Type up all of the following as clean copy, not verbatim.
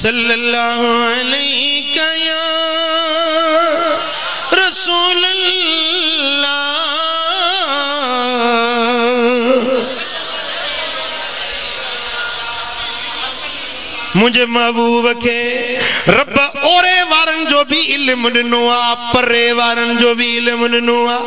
صلی اللہ علیہ یا رسول اللہ مجھے محبوب کے رب اورے وارن جو بھی علم دنوا پرے وارن جو بھی علم دنوا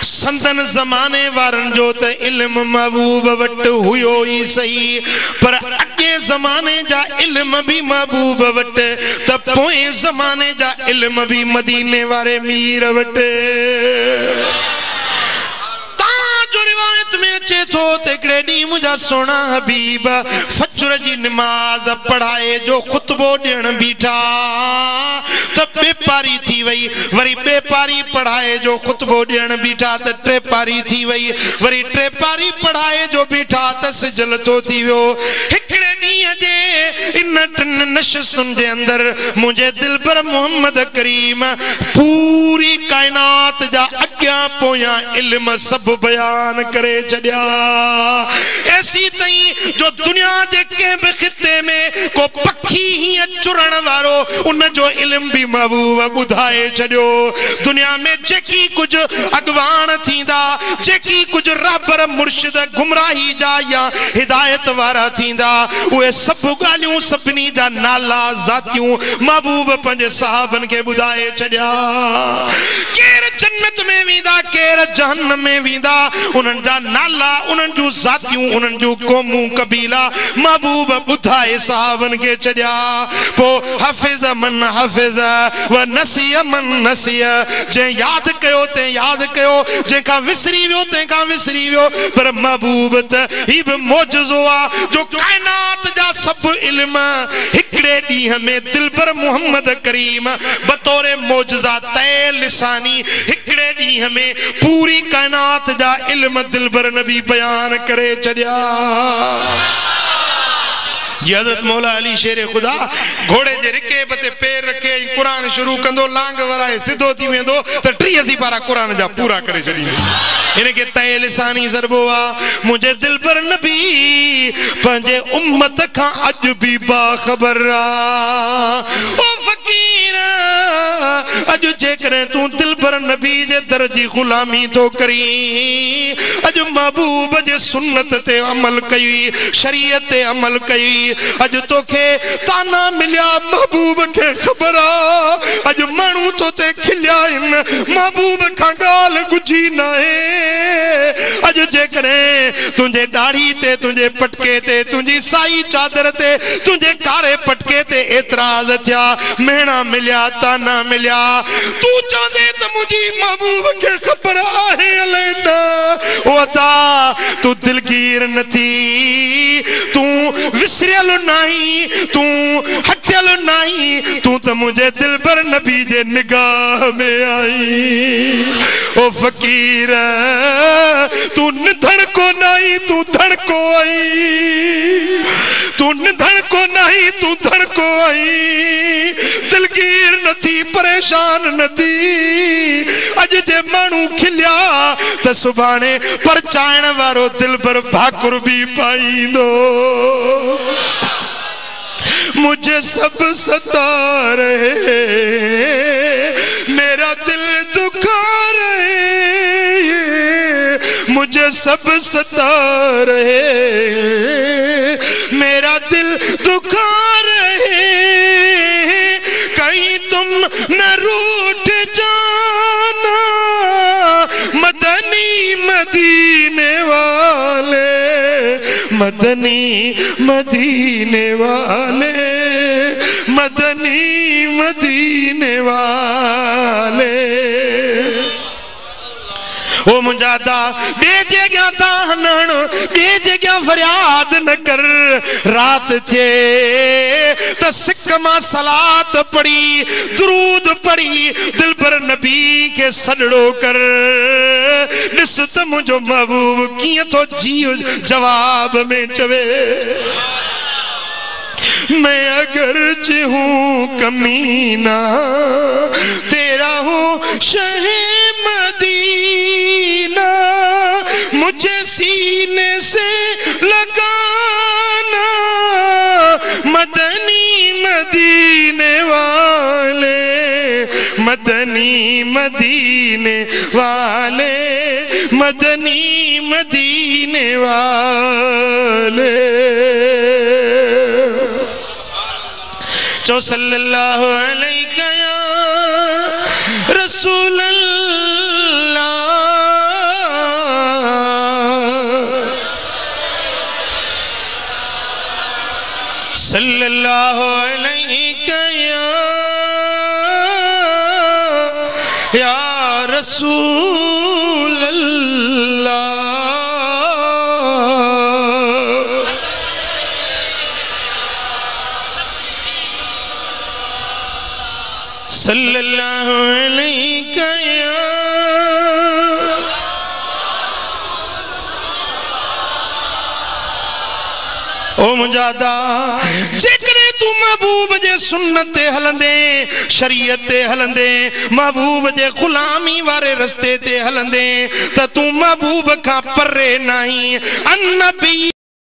سندن زمانے وارن جو تے علم محبوب وٹ ہوئیو ہی صحیح پر اگے زمانے جا علم بھی محبوب وٹ تب پوئے زمانے جا علم بھی مدینے وارے میر وٹ جو روایت میں اچھے تو تکڑے دی مجھا سونا حبیب فجر جی نماز پڑھائے جو خطبو دین بیٹھا تب بے پاری تھی وئی وری بے پاری پڑھائے جو خطبو دین بیٹھا تب ٹرے پاری تھی وئی وری ٹرے پاری پڑھائے جو بیٹھا تب سجلتو تھی وہ ہکڑے دی اجے ان نشستن دے اندر مجھے دل پر محمد کریم پوری کائنات جا اگیاں پویاں علم سب بیان کرے چڑیا ایسی تئیں جو دنیا جے کے بخطے میں کو پکھی ہی چرن وارو ان جو علم بھی محبوب بدھائے چڑیو دنیا میں جیکی کچھ اگوان تھی دا جیکی کچھ رابر مرشد گمراہی جا یا ہدایت وارا تھی دا وہ سب گالیوں سبنی جا نالا ذاتیوں محبوب پنجے صحابن کے بدھائے چڑیا کیر جنت میں ویدہ کیر جہنم میں ویدہ انہن جا نالا انہن جو ذاتیوں انہن جو قوموں قبیلہ محبوب بدھائے صحابن کے چڑیا پو حفظ من حفظ و نسی من نسی جن یاد کہو تے یاد کہو جن کا وسری ویو تے کا وسری ویو پر محبوب ہی بھی موجز ہوا جو کائنات جا سب علم ہکڑے دی ہمیں دل پر محمد کریم بطور موجزہ تے لسانی ہکڑے دی ہمیں پوری کائنات جا علم دل پر نبی بیان کرے چڑیا جی حضرت مولا علی شیر خدا گھوڑے جے رکے بتے پیر رکھے قرآن شروع کندو لانگ ورائے صدو تھی میں دو تو 83 پارا قرآن جا پورا کرے چڑی انہیں کہ تے لسانی ضربوا مجھے دل پر نبی پنجے امت کھا اج بھی باخبر او فقیر اج جے کریں تو دل پر نبی جے درجی غلامی تو کری اج محبوب جے سنت تے عمل کئی شریعت تے عمل کئی اج تو کے تانا ملیا محبوب کے خبرہ اج منو تو تے کھلیا ان محبوب کا گال گجی نائے اج جے کریں تنجھے داڑھی تے تنجھے پٹکے تے تنجھی سائی چادر تے تنجھے کارے پٹکے تے اعتراض تھیا مہنا ملیا تانا ملیا تو چاندے تو مجھے محبوب کے خبر آئے علینا وطا تو دلگیر نتی تو وسریل نہیں تو ہٹیل نہیں تو مجھے دل پر نبی جے نگاہ میں آئی او فقیر تو ندھڑ کو نہیں تو دھڑ کو آئی تو ندھڑ کو نہیں تو دھڑ کو آئی دلگیر نتی پریشان نتی اج جے مانو کھلیا تا سبحانے پر چائن وارو دل پر بھاکر بھی پائی دو مجھے سب ستا رہے میرا دل دکھا رہے مجھے سب ستا رہے میرا دل دکھا رہے کہیں تم نہ روٹ جانا مدنی مدینے والے مدنی مدینے والے مدنی مدینے والے او مجھادا بیجے گیا دانن بیجے گیا فریاد نہ کر رات تھے تا سکما صلات پڑی درود پڑی دل پر نبی کے سڑڑو کر نسط مجھو محبوب کیا تو جیو جواب میں چوے میں اگرچہ ہوں کمینہ تیرا ہوں شہ مدینہ مجھے سینے سے لگانا مدنی مدینے والے مدنی مدینے والے مدنی مدینے والے جو صلی اللہ علیہ یا رسول اللہ صلی اللہ علیہ یا رسول اللہ صلی اللہ علیہ او مجادہ جکرے تو محبوب جے سنت ہلندے شریعت ہلندے محبوب جے غلامی وارے رستے تے ہلندے تا تو محبوب کا پرے نہیں النبی